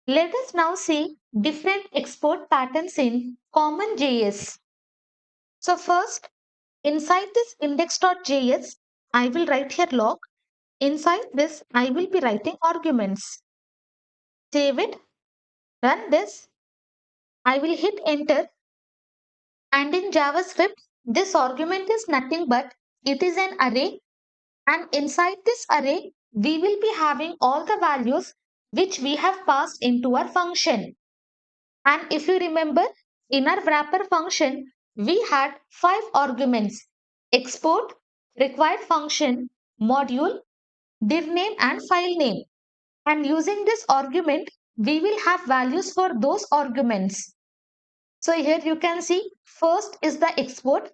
Let us now see different export patterns in CommonJS. So first, inside this index.js, I will write here log. Inside this, I will be writing arguments. Save it, run this. I will hit enter. And in JavaScript, this argument is nothing but it is an array. And inside this array, we will be having all the values which we have passed into our function. And if you remember, in our wrapper function, we had 5 arguments: export, required function, module, div name and file name. And using this argument, we will have values for those arguments. So here you can see first is the export.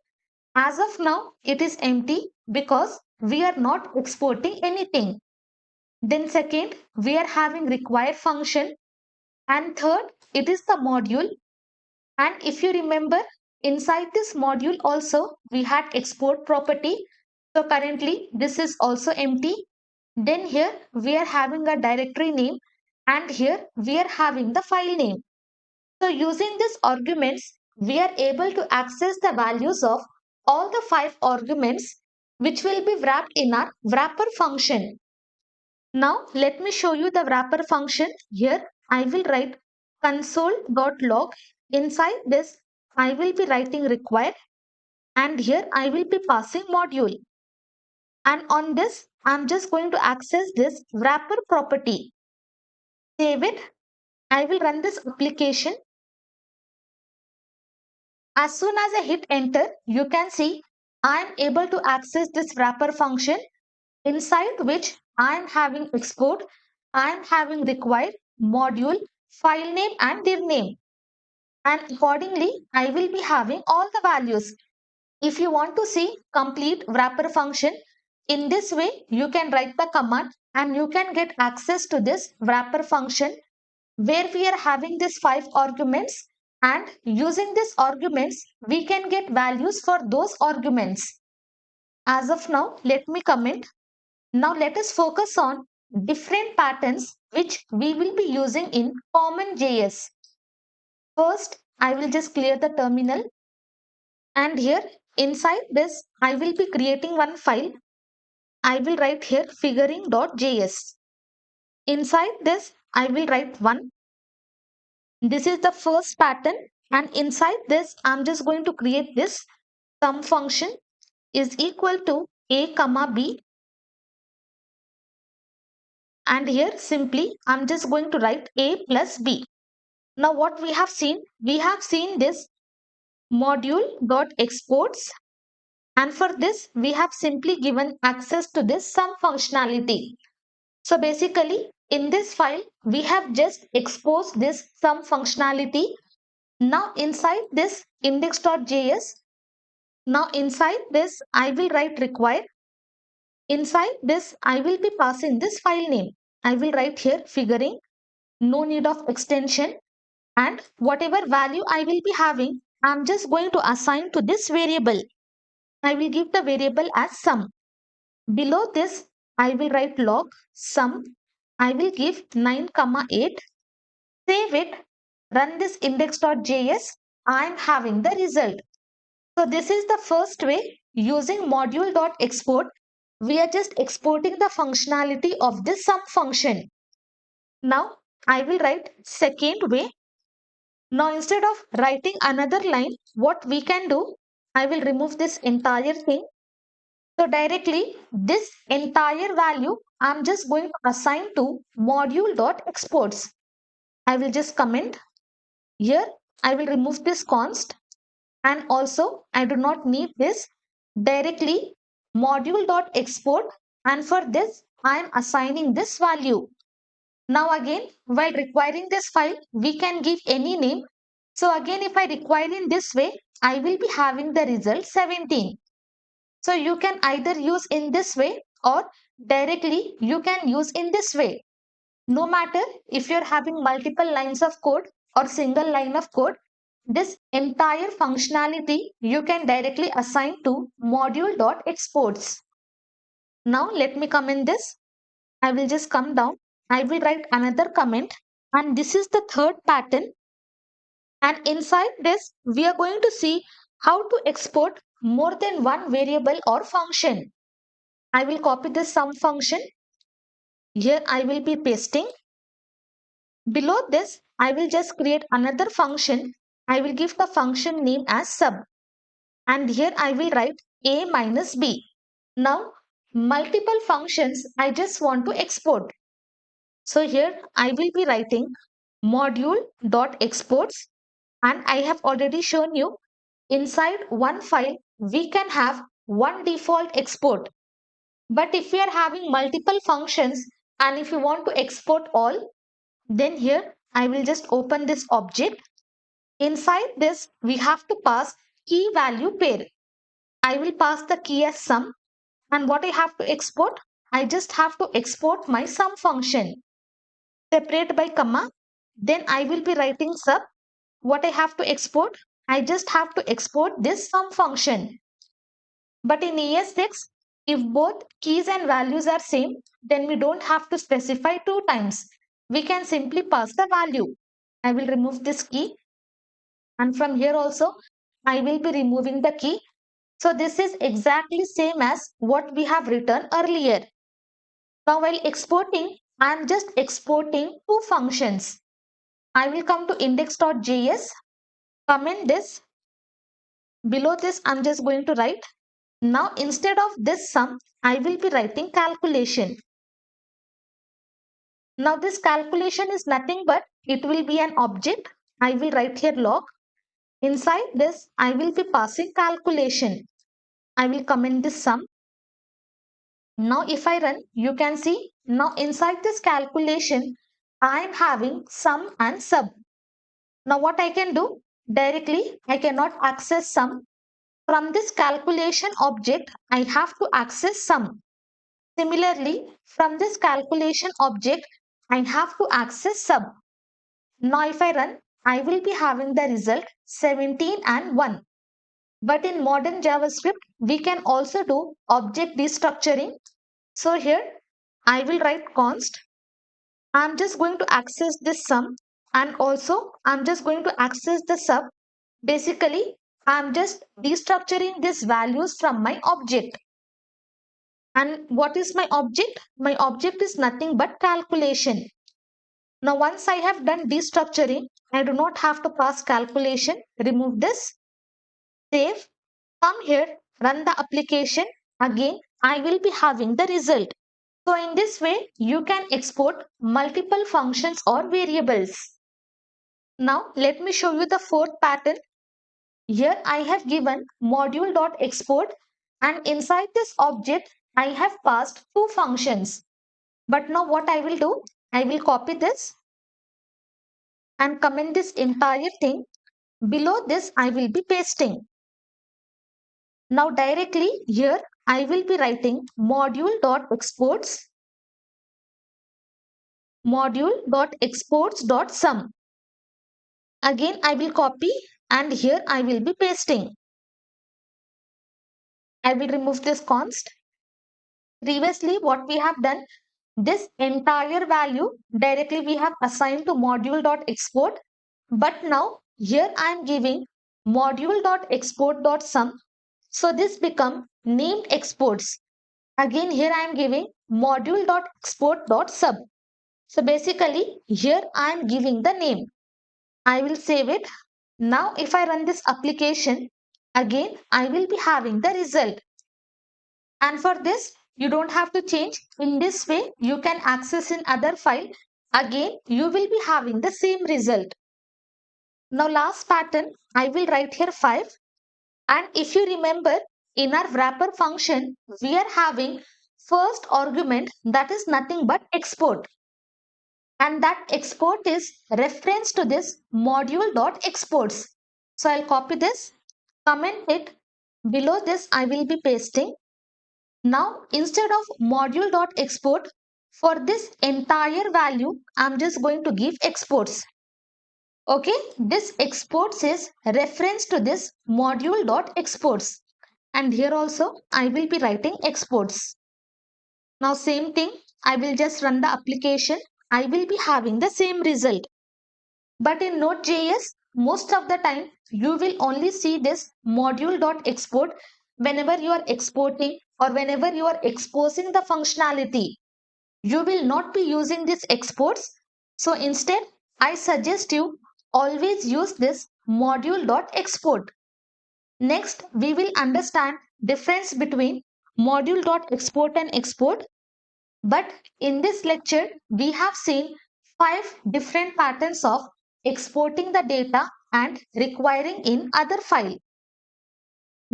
As of now, it is empty because we are not exporting anything. Then second, we are having required function. And third, it is the module. And if you remember, inside this module also, we had export property. So currently, this is also empty. Then here, we are having a directory name. And here, we are having the file name. So using these arguments, we are able to access the values of all the 5 arguments which will be wrapped in our wrapper function. Now let me show you the wrapper function. Here I will write console.log. Inside this I will be writing required and here I will be passing module. And on this I'm just going to access this wrapper property. Save it. I will run this application. As soon as I hit enter, you can see I am able to access this wrapper function inside which I am having export, I am having required, module, file name and div name. And accordingly, I will be having all the values. If you want to see complete wrapper function, in this way, you can write the command and you can get access to this wrapper function where we are having these 5 arguments, and using these arguments we can get values for those arguments. As of now, let me comment. Now let us focus on different patterns which we will be using in CommonJS. First, I will just clear the terminal, and here inside this I will be creating one file. I will write here figuring.js. Inside this I will write one. This is the first pattern, and inside this I'm just going to create this sum function is equal to a comma b, and here simply I'm just going to write a plus b. Now what we have seen this module.exports, and for this we have simply given access to this sum functionality. So basically in this file we have just exposed this sum functionality. Now inside this index.js, now inside this I will write required. Inside this I will be passing this file name. I will write here figuring, no need of extension, and whatever value I will be having, I'm just going to assign to this variable. I will give the variable as sum. Below this I will write log sum. I will give 9, 8. Save it. Run this index.js. I am having the result. So this is the first way. Using module.export, we are just exporting the functionality of this sum function. Now I will write second way. Now instead of writing another line, what we can do, I will remove this entire thing. So directly this entire value I'm just going to assign to module.exports. I will just comment here. I will remove this const, and also I do not need this. Directly module.export, and for this I am assigning this value. Now again, while requiring this file, we can give any name. So again, if I require in this way, I will be having the result 17. So you can either use in this way or directly you can use in this way. No matter if you're having multiple lines of code or single line of code, this entire functionality you can directly assign to module.exports. Now let me comment this. I will just come down. I will write another comment. And this is the third pattern. And inside this, we are going to see how to export more than one variable or function. I will copy this sum function. Here I will be pasting. Below this, I will just create another function. I will give the function name as sub. And here I will write a minus b. Now, multiple functions I just want to export. So here I will be writing module.exports, and I have already shown you inside one file we can have one default export. But if we are having multiple functions and if you want to export all, then here I will just open this object. Inside this we have to pass key value pair. I will pass the key as sum, and what I have to export? I just have to export my sum function. Separate by comma. Then I will be writing sub. What I have to export? I just have to export this sum function. But in ES6, if both keys and values are same, then we don't have to specify two times. We can simply pass the value. I will remove this key, and from here also I will be removing the key. So this is exactly same as what we have written earlier. Now while exporting, I am just exporting two functions. I will come to index.js, comment this. Below this, I'm just going to write. Now instead of this sum, I will be writing calculation. Now this calculation is nothing but it will be an object. I will write here log. Inside this, I will be passing calculation. I will comment this sum. Now if I run, you can see now inside this calculation, I am having sum and sub. Now what I can do? Directly, I cannot access sum. From this calculation object, I have to access sum. Similarly, from this calculation object, I have to access sub. Now if I run, I will be having the result 17 and 1. But in modern JavaScript, we can also do object destructuring. So here, I will write const. I'm just going to access this sum, and also I'm just going to access the sub. Basically, I'm just destructuring these values from my object. And what is my object? My object is nothing but calculation. Now once I have done destructuring, I do not have to pass calculation. Remove this, save, come here, run the application. Again, I will be having the result. So in this way, you can export multiple functions or variables. Now let me show you the fourth pattern. Here I have given module.export, and inside this object I have passed two functions. But now what I will do, I will copy this and comment this entire thing. Below this I will be pasting. Now directly here I will be writing module.exports.sum. Again I will copy, and here I will be pasting. I will remove this const. Previously what we have done, this entire value directly we have assigned to module.export, but now here I am giving module.export.sum. So this become named exports. Again here I am giving module.export.sub. So basically here I am giving the name. I will save it. Now if I run this application, again I will be having the result. And for this, you don't have to change. In this way, you can access in other file. Again, you will be having the same result. Now last pattern, I will write here 5. And if you remember, in our wrapper function, we are having first argument, that is nothing but export. And that export is reference to this module.exports. So I'll copy this, comment it. Below this, I will be pasting. Now, instead of module.export, for this entire value, I'm just going to give exports. Okay, this exports is reference to this module.exports. And here also, I will be writing exports. Now, same thing, I will just run the application. I will be having the same result. But in Node.js, most of the time, you will only see this module.export whenever you are exporting or whenever you are exposing the functionality. You will not be using these exports. So instead, I suggest you always use this module.export. Next, we will understand difference between module.export and export. But in this lecture, we have seen 5 different patterns of exporting the data and requiring in other file.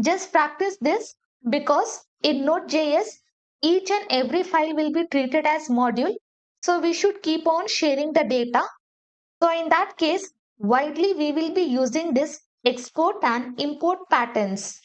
Just practice this because in Node.js, each and every file will be treated as module. So we should keep on sharing the data. So in that case, widely we will be using this export and import patterns.